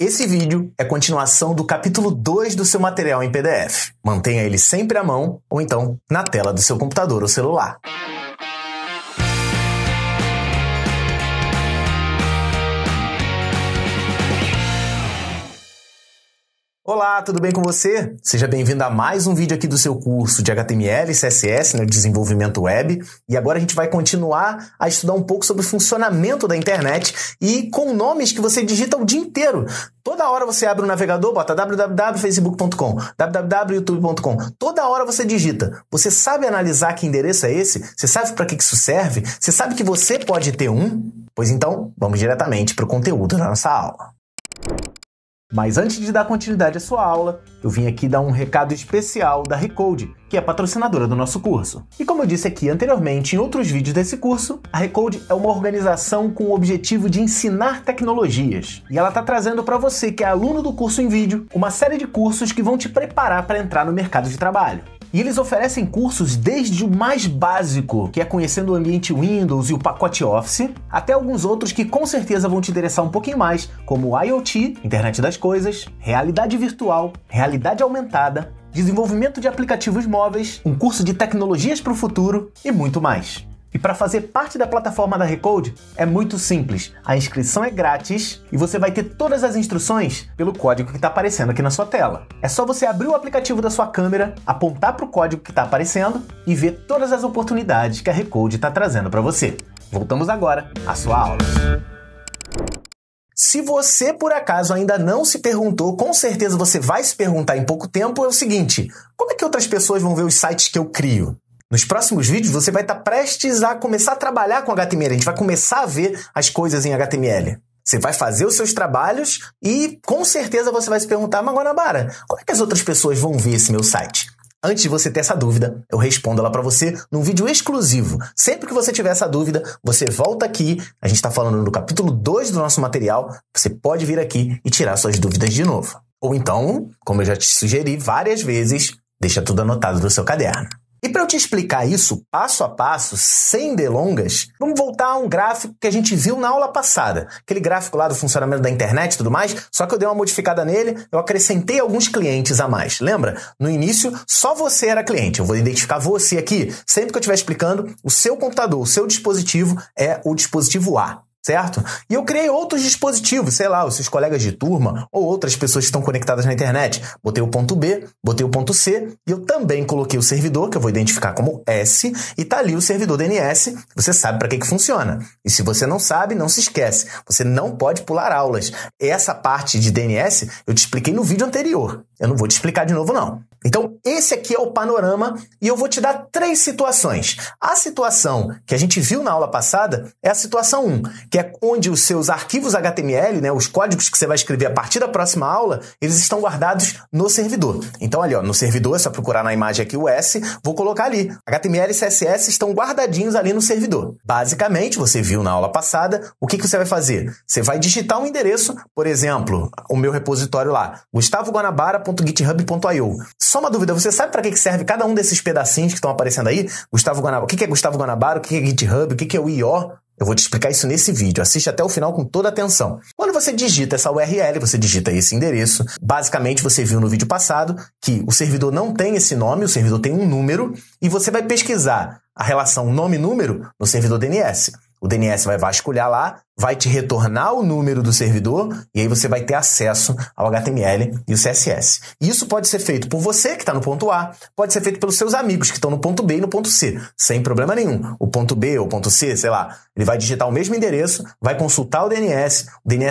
Esse vídeo é continuação do capítulo 2 do seu material em PDF. Mantenha ele sempre à mão ou então na tela do seu computador ou celular. Olá, tudo bem com você? Seja bem-vindo a mais um vídeo aqui do seu curso de HTML e CSS, no desenvolvimento web. E agora a gente vai continuar a estudar um pouco sobre o funcionamento da internet e com nomes que você digita o dia inteiro. Toda hora você abre o navegador, bota www.facebook.com, www.youtube.com. Toda hora você digita. Você sabe analisar que endereço é esse? Você sabe para que isso serve? Você sabe que você pode ter um? Pois então, vamos diretamente para o conteúdo da nossa aula. Mas antes de dar continuidade à sua aula, eu vim aqui dar um recado especial da Recode, que é patrocinadora do nosso curso. E como eu disse aqui anteriormente em outros vídeos desse curso, a Recode é uma organização com o objetivo de ensinar tecnologias. E ela está trazendo para você, que é aluno do curso em vídeo, uma série de cursos que vão te preparar para entrar no mercado de trabalho. E eles oferecem cursos desde o mais básico, que é conhecendo o ambiente Windows e o pacote Office, até alguns outros que com certeza vão te interessar um pouquinho mais, como IoT, Internet das Coisas, realidade virtual, realidade aumentada, desenvolvimento de aplicativos móveis, um curso de tecnologias para o futuro e muito mais. E para fazer parte da plataforma da Recode é muito simples. A inscrição é grátis e você vai ter todas as instruções pelo código que está aparecendo aqui na sua tela. É só você abrir o aplicativo da sua câmera, apontar para o código que está aparecendo e ver todas as oportunidades que a Recode está trazendo para você. Voltamos agora à sua aula. Se você, por acaso, ainda não se perguntou, com certeza você vai se perguntar em pouco tempo, é o seguinte: como é que outras pessoas vão ver os sites que eu crio? Nos próximos vídeos você vai estar prestes a começar a trabalhar com HTML, a gente vai começar a ver as coisas em HTML. Você vai fazer os seus trabalhos e com certeza você vai se perguntar: mas Guanabara, como é que as outras pessoas vão ver esse meu site? Antes de você ter essa dúvida, eu respondo ela para você num vídeo exclusivo. Sempre que você tiver essa dúvida, você volta aqui, a gente está falando no capítulo 2 do nosso material, você pode vir aqui e tirar suas dúvidas de novo. Ou então, como eu já te sugeri várias vezes, deixa tudo anotado no seu caderno. E para eu te explicar isso passo a passo, sem delongas, vamos voltar a um gráfico que a gente viu na aula passada. Aquele gráfico lá do funcionamento da internet e tudo mais, só que eu dei uma modificada nele, eu acrescentei alguns clientes a mais. Lembra? No início, só você era cliente. Eu vou identificar você aqui. Sempre que eu estiver explicando, o seu computador, o seu dispositivo é o dispositivo A. Certo? E eu criei outros dispositivos, sei lá, os seus colegas de turma ou outras pessoas que estão conectadas na internet. Botei o ponto B, botei o ponto C e eu também coloquei o servidor, que eu vou identificar como S, e tá ali o servidor DNS, você sabe para que funciona. E se você não sabe, não se esquece, você não pode pular aulas. Essa parte de DNS eu te expliquei no vídeo anterior, eu não vou te explicar de novo não. Então, esse aqui é o panorama e eu vou te dar 3 situações. A situação que a gente viu na aula passada é a situação 1, que é onde os seus arquivos HTML, né, os códigos que você vai escrever a partir da próxima aula, eles estão guardados no servidor. Então, ali, ó, no servidor, é só procurar na imagem aqui o S, vou colocar ali. HTML e CSS estão guardadinhos ali no servidor. Basicamente, você viu na aula passada, o que você vai fazer? Você vai digitar um endereço, por exemplo, o meu repositório lá, gustavoguanabara.github.io. Só uma dúvida, você sabe para que serve cada um desses pedacinhos que estão aparecendo aí? Gustavo Guanabara, o que é Gustavo Guanabara? O que é GitHub? O que é o IO? Eu vou te explicar isso nesse vídeo. Assiste até o final com toda a atenção. Quando você digita essa URL, você digita esse endereço. Basicamente, você viu no vídeo passado que o servidor não tem esse nome, o servidor tem um número, e você vai pesquisar a relação nome-número no servidor DNS. O DNS vai vasculhar lá, vai te retornar o número do servidor e aí você vai ter acesso ao HTML e o CSS. E isso pode ser feito por você, que está no ponto A, pode ser feito pelos seus amigos, que estão no ponto B e no ponto C, sem problema nenhum. O ponto B ou o ponto C, sei lá, ele vai digitar o mesmo endereço, vai consultar o DNS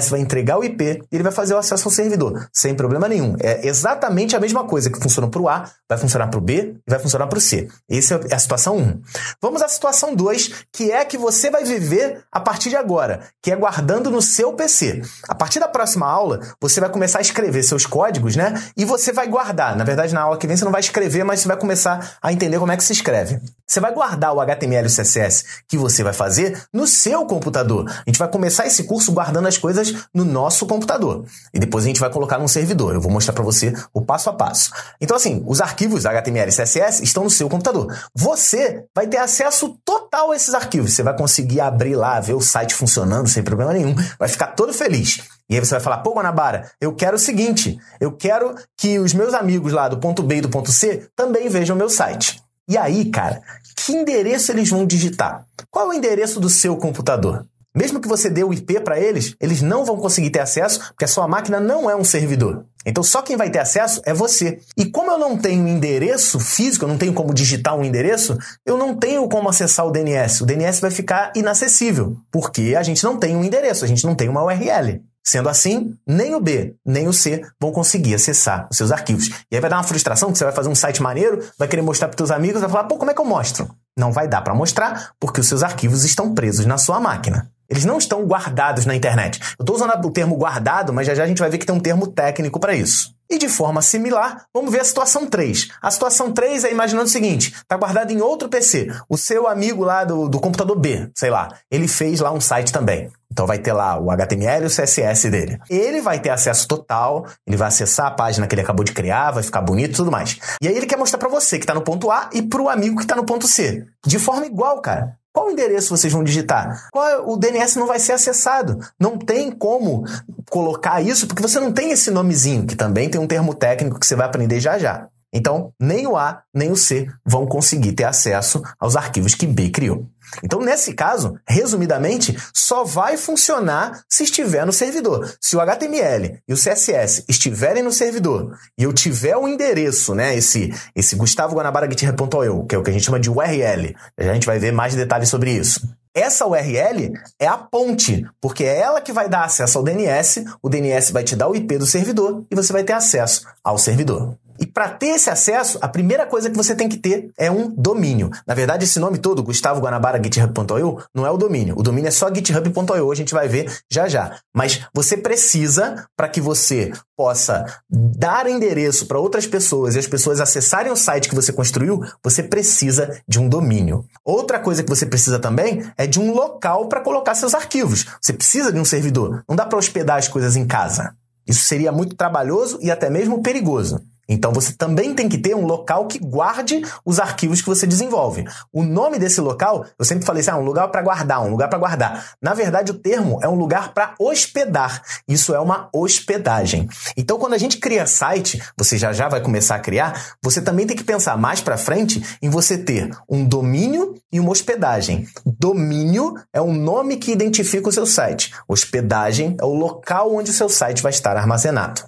vai entregar o IP e ele vai fazer o acesso ao servidor, sem problema nenhum. É exatamente a mesma coisa que funciona para o A, vai funcionar para o B e vai funcionar para o C. Essa é a situação 1. Vamos à situação 2, que é a que você vai viver a partir de agora, que é guardando no seu PC. A partir da próxima aula, você vai começar a escrever seus códigos, né? E você vai guardar. Na verdade, na aula que vem você não vai escrever, mas você vai começar a entender como é que se escreve. Você vai guardar o HTML e o CSS que você vai fazer no seu computador. A gente vai começar esse curso guardando as coisas no nosso computador. E depois a gente vai colocar num servidor. Eu vou mostrar para você o passo a passo. Então, assim, os arquivos HTML e CSS estão no seu computador. Você vai ter acesso total a esses arquivos. Você vai conseguir abrir lá, ver o site funcionando sem problema nenhum, vai ficar todo feliz. E aí você vai falar, pô, Guanabara, eu quero o seguinte, eu quero que os meus amigos lá do ponto B e do ponto C também vejam o meu site. E aí, cara, que endereço eles vão digitar? Qual é o endereço do seu computador? Mesmo que você dê o IP para eles não vão conseguir ter acesso, porque a sua máquina não é um servidor. Então só quem vai ter acesso é você. E como eu não tenho endereço físico, eu não tenho como digitar um endereço, eu não tenho como acessar o DNS. O DNS vai ficar inacessível, porque a gente não tem um endereço, a gente não tem uma URL. Sendo assim, nem o B, nem o C vão conseguir acessar os seus arquivos. E aí vai dar uma frustração que você vai fazer um site maneiro, vai querer mostrar para os seus amigos, vai falar, pô, como é que eu mostro? Não vai dar para mostrar, porque os seus arquivos estão presos na sua máquina. Eles não estão guardados na internet. Eu estou usando o termo guardado, mas já a gente vai ver que tem um termo técnico para isso. E de forma similar, vamos ver a situação 3. A situação 3 é imaginando o seguinte, está guardado em outro PC. O seu amigo lá do computador B, sei lá, ele fez lá um site também. Então vai ter lá o HTML e o CSS dele. Ele vai ter acesso total, ele vai acessar a página que ele acabou de criar, vai ficar bonito e tudo mais. E aí ele quer mostrar para você que está no ponto A e para o amigo que está no ponto C. De forma igual, cara. Qual endereço vocês vão digitar? O DNS não vai ser acessado. Não tem como colocar isso, porque você não tem esse nomezinho, que também tem um termo técnico que você vai aprender já já. Então, nem o A, nem o C vão conseguir ter acesso aos arquivos que B criou. Então, nesse caso, resumidamente, só vai funcionar se estiver no servidor. Se o HTML e o CSS estiverem no servidor e eu tiver o endereço, né, esse gustavoguanabara.github.io, que é o que a gente chama de URL, a gente vai ver mais detalhes sobre isso. Essa URL é a ponte, porque é ela que vai dar acesso ao DNS, o DNS vai te dar o IP do servidor e você vai ter acesso ao servidor. E para ter esse acesso, a primeira coisa que você tem que ter é um domínio. Na verdade, esse nome todo, gustavoguanabara.github.io, não é o domínio. O domínio é só github.io, a gente vai ver já já. Mas você precisa, para que você possa dar endereço para outras pessoas e as pessoas acessarem o site que você construiu, você precisa de um domínio. Outra coisa que você precisa também é de um local para colocar seus arquivos. Você precisa de um servidor. Não dá para hospedar as coisas em casa. Isso seria muito trabalhoso e até mesmo perigoso. Então você também tem que ter um local que guarde os arquivos que você desenvolve. O nome desse local, eu sempre falei assim, um lugar para guardar, um lugar para guardar. Na verdade, o termo é um lugar para hospedar. Isso é uma hospedagem. Então, quando a gente cria site, você já vai começar a criar, você também tem que pensar mais para frente em você ter um domínio e uma hospedagem. Domínio é um nome que identifica o seu site. Hospedagem é o local onde o seu site vai estar armazenado.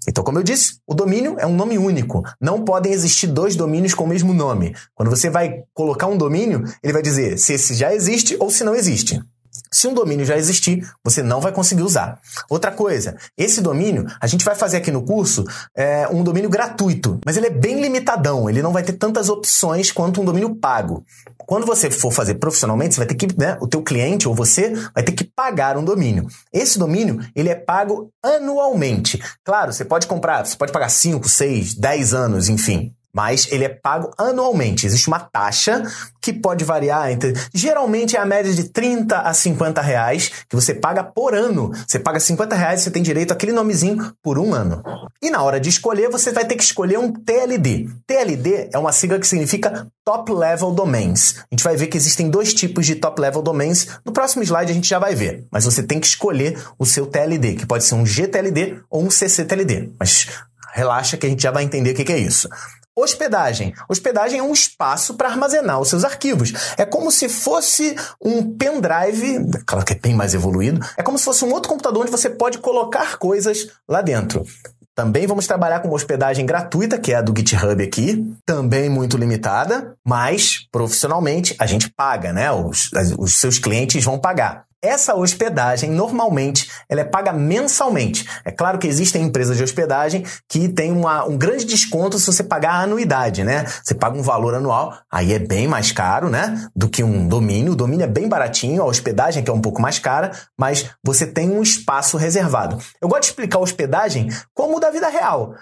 Então, como eu disse, o domínio é um nome único. Não podem existir dois domínios com o mesmo nome. Quando você vai colocar um domínio, ele vai dizer se esse já existe ou se não existe. Se um domínio já existir, você não vai conseguir usar. Outra coisa, esse domínio, a gente vai fazer aqui no curso um domínio gratuito, mas ele é bem limitadão, ele não vai ter tantas opções quanto um domínio pago. Quando você for fazer profissionalmente, você vai ter que, o teu cliente ou você vai ter que pagar um domínio. Esse domínio, ele é pago anualmente. Claro, você pode pagar 5, 6, 10 anos, enfim. Mas ele é pago anualmente. Existe uma taxa que pode variar geralmente é a média de 30 a 50 reais que você paga por ano. Você paga 50 reais e você tem direito àquele nomezinho por um ano. E na hora de escolher, você vai ter que escolher um TLD. TLD é uma sigla que significa Top Level Domains. A gente vai ver que existem dois tipos de Top Level Domains. No próximo slide a gente já vai ver. Mas você tem que escolher o seu TLD, que pode ser um GTLD ou um CCTLD. Mas relaxa que a gente já vai entender o que é isso. Hospedagem. Hospedagem é um espaço para armazenar os seus arquivos. É como se fosse um pendrive, claro que é bem mais evoluído, é como se fosse um outro computador onde você pode colocar coisas lá dentro. Também vamos trabalhar com uma hospedagem gratuita, que é a do GitHub aqui, também muito limitada, mas profissionalmente a gente paga, né? Os seus clientes vão pagar. Essa hospedagem, normalmente, ela é paga mensalmente. É claro que existem empresas de hospedagem que têm um grande desconto se você pagar a anuidade, né? Você paga um valor anual, aí é bem mais caro, né? Do que um domínio. O domínio é bem baratinho, a hospedagem que é um pouco mais cara, mas você tem um espaço reservado. Eu gosto de explicar a hospedagem como da vida real.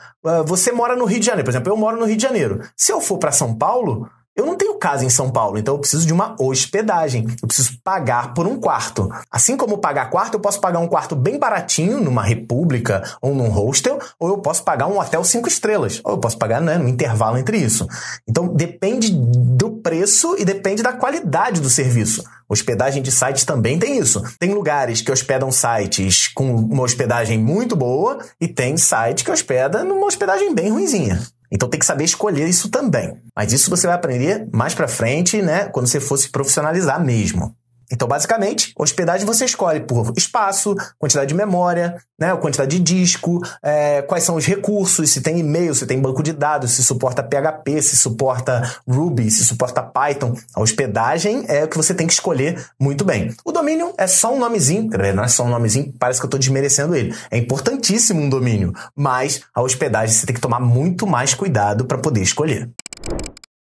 Você mora no Rio de Janeiro, por exemplo, eu moro no Rio de Janeiro. Se eu for para São Paulo, Eu não tenho casa em São Paulo, então eu preciso de uma hospedagem. Eu preciso pagar por um quarto. Assim como pagar quarto, eu posso pagar um quarto bem baratinho numa república ou num hostel, ou eu posso pagar um hotel 5 estrelas. Ou eu posso pagar, né, no intervalo entre isso. Então depende do preço e depende da qualidade do serviço. Hospedagem de sites também tem isso. Tem lugares que hospedam sites com uma hospedagem muito boa e tem site que hospeda numa hospedagem bem ruinzinha. Então tem que saber escolher isso também. Mas isso você vai aprender mais pra frente, né, quando você for se profissionalizar mesmo. Então, basicamente, hospedagem você escolhe por espaço, quantidade de memória, né, quantidade de disco, quais são os recursos, se tem e-mail, se tem banco de dados, se suporta PHP, se suporta Ruby, se suporta Python. A hospedagem é o que você tem que escolher muito bem. O domínio é só um nomezinho, não é só um nomezinho, parece que eu estou desmerecendo ele. É importantíssimo um domínio, mas a hospedagem você tem que tomar muito mais cuidado para poder escolher.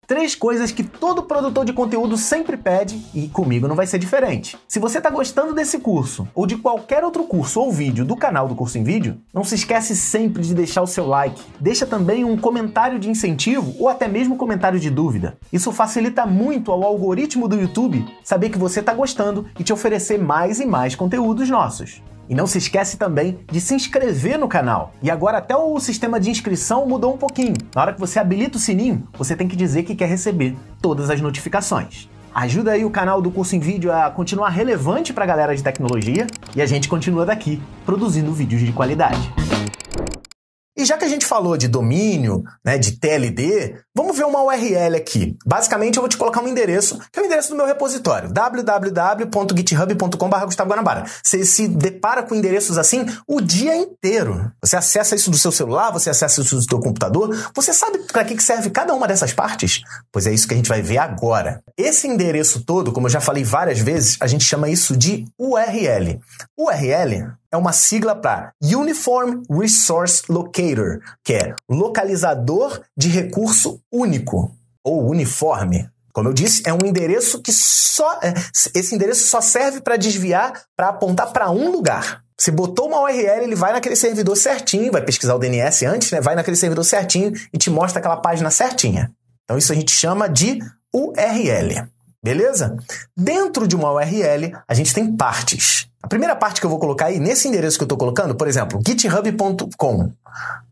3 coisas que todo produtor de conteúdo sempre pede e comigo não vai ser diferente. Se você está gostando desse curso ou de qualquer outro curso ou vídeo do canal do Curso em Vídeo, não se esquece sempre de deixar o seu like. Deixa também um comentário de incentivo ou até mesmo comentário de dúvida. Isso facilita muito ao algoritmo do YouTube saber que você está gostando e te oferecer mais e mais conteúdos nossos. E não se esquece também de se inscrever no canal. E agora até o sistema de inscrição mudou um pouquinho. Na hora que você habilita o sininho, você tem que dizer que quer receber todas as notificações. Ajuda aí o canal do Curso em Vídeo a continuar relevante para a galera de tecnologia e a gente continua daqui, produzindo vídeos de qualidade. E já que a gente falou de domínio, né, de TLD, vamos ver uma URL aqui. Basicamente, eu vou te colocar um endereço, que é o endereço do meu repositório, www.github.com/GustavoGuanabara. Você se depara com endereços assim o dia inteiro. Você acessa isso do seu celular, você acessa isso do seu computador, você sabe para que serve cada uma dessas partes? Pois é isso que a gente vai ver agora. Esse endereço todo, como eu já falei várias vezes, a gente chama isso de URL. URL é uma sigla para Uniform Resource Locator, que é localizador de recurso único, ou uniforme. Como eu disse, é um endereço que esse endereço só serve para desviar, para apontar para um lugar. Você botou uma URL, ele vai naquele servidor certinho, vai pesquisar o DNS antes, né? Vai naquele servidor certinho e te mostra aquela página certinha. Então isso a gente chama de URL. Beleza? Dentro de uma URL, a gente tem partes. A primeira parte que eu vou colocar aí, nesse endereço que eu estou colocando, por exemplo, github.com.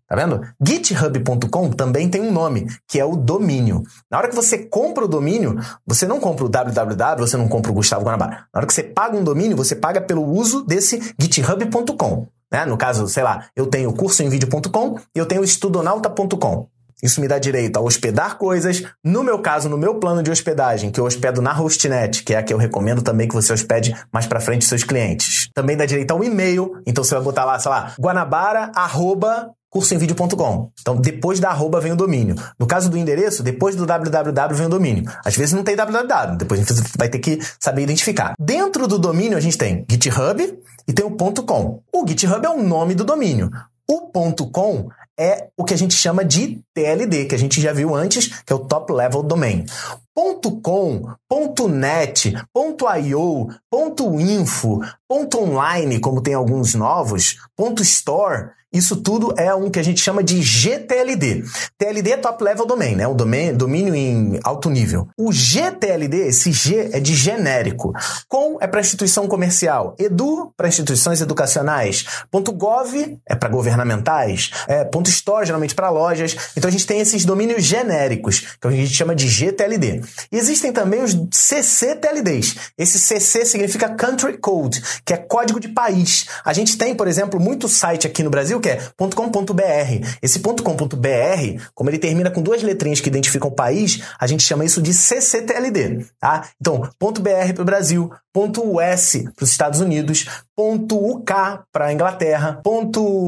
Tá vendo? github.com também tem um nome, que é o domínio. Na hora que você compra o domínio, você não compra o www, você não compra o Gustavo Guanabara. Na hora que você paga um domínio, você paga pelo uso desse github.com. Né? No caso, sei lá, eu tenho cursoemvideo.com e eu tenho estudonauta.com. Isso me dá direito a hospedar coisas. No meu caso, no meu plano de hospedagem, que eu hospedo na Hostnet, que é a que eu recomendo também que você hospede mais pra frente seus clientes. Também dá direito ao e-mail. Então você vai botar lá, sei lá, guanabara@cursoemvideo.com. Então depois da arroba vem o domínio. No caso do endereço, depois do www vem o domínio. Às vezes não tem www, depois a gente vai ter que saber identificar. Dentro do domínio a gente tem GitHub e tem o .com. O GitHub é o nome do domínio. O .com é o que a gente chama de TLD, que a gente já viu antes, que é o Top Level Domain. .com, .net, .io, .info, .online, como tem alguns novos, .store, isso tudo é um que a gente chama de GTLD. TLD é Top Level Domain, né? Um domínio em alto nível. O GTLD, esse G é de genérico. Com é para instituição comercial. Edu para instituições educacionais. .gov é para governamentais. .store geralmente para lojas. Então a gente tem esses domínios genéricos, que a gente chama de GTLD. E existem também os CCTLDs. Esse CC significa Country Code, que é código de país. A gente tem, por exemplo, muito site aqui no Brasil que é .com.br. Esse .com.br, como ele termina com 2 letrinhas que identificam o país, a gente chama isso de CCTLD. Tá? Então, .br para o Brasil, .us para os Estados Unidos, .uk para a Inglaterra,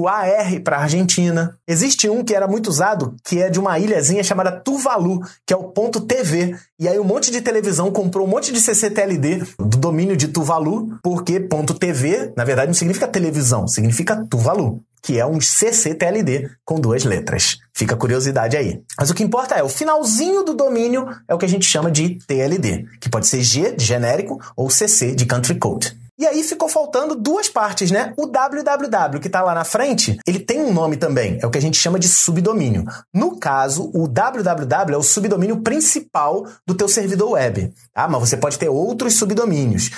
.ar para a Argentina. Existe um que era muito usado, que é de uma ilhazinha chamada Tuvalu, que é o .tv. E aí um monte de televisão comprou um monte de CCTLD do domínio de Tuvalu, porque .tv, na verdade, não significa televisão, significa Tuvalu, que é um CCTLD com 2 letras. Fica a curiosidade aí. Mas o que importa é, o finalzinho do domínio é o que a gente chama de TLD, que pode ser G, de genérico, ou CC, de Country Code. E aí ficou faltando duas partes, né? O www que está lá na frente, ele tem um nome também, é o que a gente chama de subdomínio. No caso, o www é o subdomínio principal do teu servidor web, tá? Mas você pode ter outros subdomínios.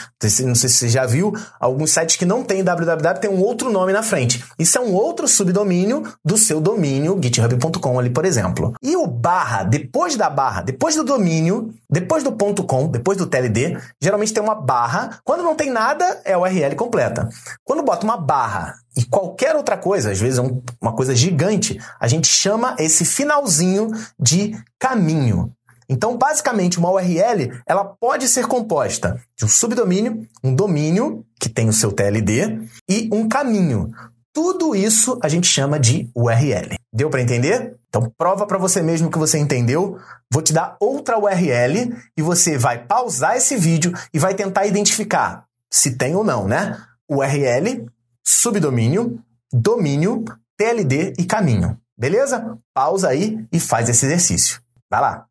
Não sei se você já viu, alguns sites que não tem www tem um outro nome na frente. Isso é um outro subdomínio do seu domínio, github.com ali, por exemplo. E o barra, depois do domínio, depois do .com, depois do TLD, geralmente tem uma barra. Quando não tem nada, é a URL completa. Quando bota uma barra e qualquer outra coisa, às vezes é uma coisa gigante, a gente chama esse finalzinho de caminho. Então, basicamente, uma URL, ela pode ser composta de um subdomínio, um domínio, que tem o seu TLD, e um caminho. Tudo isso a gente chama de URL. Deu para entender? Então, prova para você mesmo que você entendeu. Vou te dar outra URL e você vai pausar esse vídeo e vai tentar identificar se tem ou não, né? URL, subdomínio, domínio, TLD e caminho. Beleza? Pausa aí e faz esse exercício. Vai lá.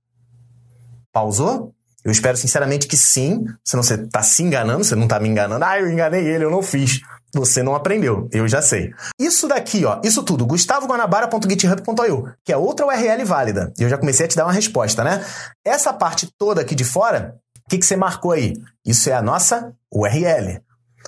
Pausou? Eu espero sinceramente que sim, senão você está se enganando, você não está me enganando. Eu enganei ele, eu não fiz. Você não aprendeu, eu já sei. Isso daqui, ó, isso tudo, gustavoguanabara.github.io, que é outra URL válida. E eu já comecei a te dar uma resposta, né? Essa parte toda aqui de fora, o que você marcou aí? Isso é a nossa URL.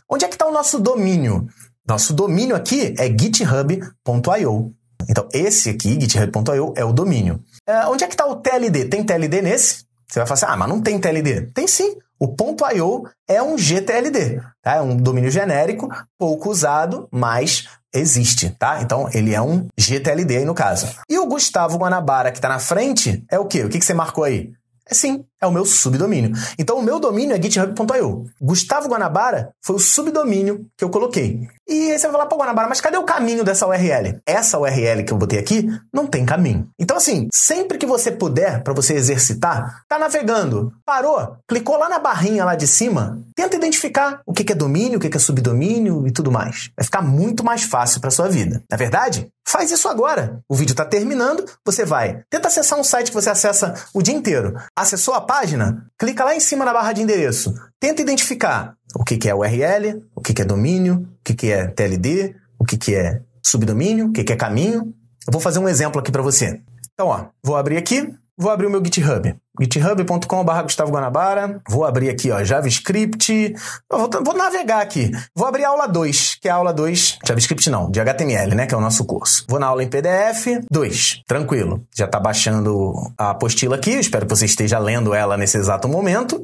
Onde é que está o nosso domínio? Nosso domínio aqui é github.io. Então, esse aqui, github.io, é o domínio. Onde é que está o TLD? Tem TLD nesse? Você vai falar assim, mas não tem TLD. Tem sim. O .io é um GTLD, tá? É um domínio genérico, pouco usado, mas existe, tá? Então, ele é um GTLD aí no caso. E o Gustavo Guanabara, que está na frente, é o quê? O que você marcou aí? Sim, é o meu subdomínio. Então, o meu domínio é github.io. Gustavo Guanabara foi o subdomínio que eu coloquei. E aí você vai falar, pô, Guanabara, mas cadê o caminho dessa URL? Essa URL que eu botei aqui não tem caminho. Então, assim, sempre que você puder, para você exercitar, tá navegando, parou, clicou lá na barrinha lá de cima, tenta identificar o que é domínio, o que é subdomínio e tudo mais. Vai ficar muito mais fácil para sua vida. Na verdade, faz isso agora. O vídeo está terminando, você vai. Tenta acessar um site que você acessa o dia inteiro. Acessou a página? Clica lá em cima na barra de endereço. Tenta identificar o que é URL, o que é domínio, o que é TLD, o que é subdomínio, o que é caminho. Eu vou fazer um exemplo aqui para você. Então, ó, vou abrir aqui, vou abrir o meu GitHub. github.com/Gustavo Guanabara. Vou abrir aqui, ó, JavaScript. Vou navegar aqui. Vou abrir a aula 2, que é a aula 2, JavaScript não, de HTML, né, que é o nosso curso. Vou na aula em PDF 2, tranquilo. Já tá baixando a apostila aqui, espero que você esteja lendo ela nesse exato momento.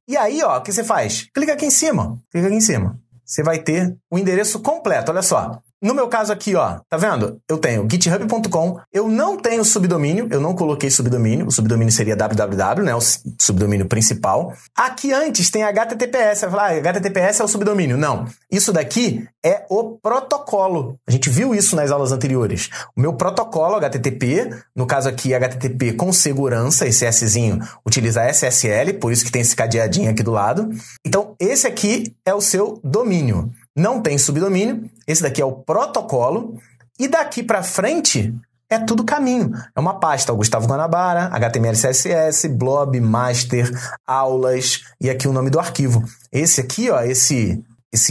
E aí, ó, o que você faz? Clica aqui em cima. Clica aqui em cima. Você vai ter o endereço completo, olha só. No meu caso aqui, ó, tá vendo? Eu tenho github.com, eu não tenho subdomínio, eu não coloquei subdomínio, o subdomínio seria www, né, o subdomínio principal. Aqui antes tem HTTPS, você vai falar, HTTPS é o subdomínio. Não, isso daqui é o protocolo. A gente viu isso nas aulas anteriores. O meu protocolo HTTP, no caso aqui HTTP com segurança, esse Szinho utiliza SSL, por isso que tem esse cadeadinho aqui do lado. Então, esse aqui é o seu domínio. Não tem subdomínio, esse daqui é o protocolo, e daqui para frente é tudo caminho. É uma pasta, o Gustavo Guanabara, HTML, CSS, blob, master, aulas, e aqui o nome do arquivo. Esse aqui, ó, esses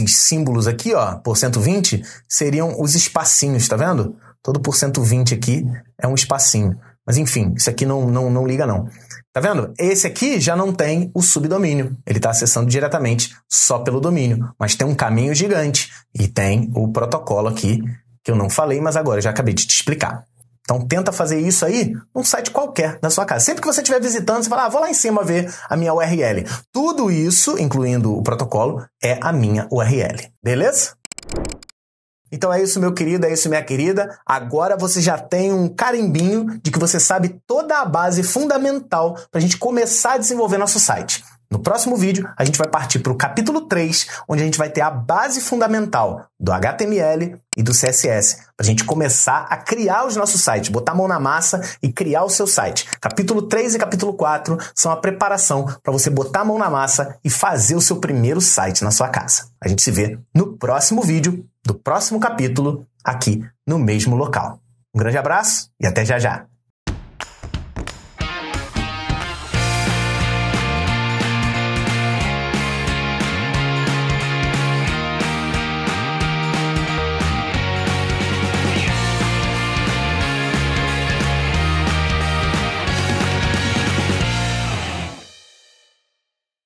símbolos aqui, ó, por 120, seriam os espacinhos, tá vendo? Todo por 120 aqui é um espacinho. Mas enfim, isso aqui não liga não. Tá vendo? Esse aqui já não tem o subdomínio. Ele está acessando diretamente só pelo domínio. Mas tem um caminho gigante. E tem o protocolo aqui, que eu não falei, mas agora eu já acabei de te explicar. Então tenta fazer isso aí num site qualquer da sua casa. Sempre que você estiver visitando, você fala, vou lá em cima ver a minha URL. Tudo isso, incluindo o protocolo, é a minha URL. Beleza? Então é isso, meu querido, é isso, minha querida. Agora você já tem um carimbinho de que você sabe toda a base fundamental para a gente começar a desenvolver nosso site. No próximo vídeo, a gente vai partir para o capítulo 3, onde a gente vai ter a base fundamental do HTML e do CSS, para a gente começar a criar os nossos sites, botar a mão na massa e criar o seu site. Capítulo 3 e capítulo 4 são a preparação para você botar a mão na massa e fazer o seu primeiro site na sua casa. A gente se vê no próximo vídeo do próximo capítulo, aqui no mesmo local. Um grande abraço e até já já!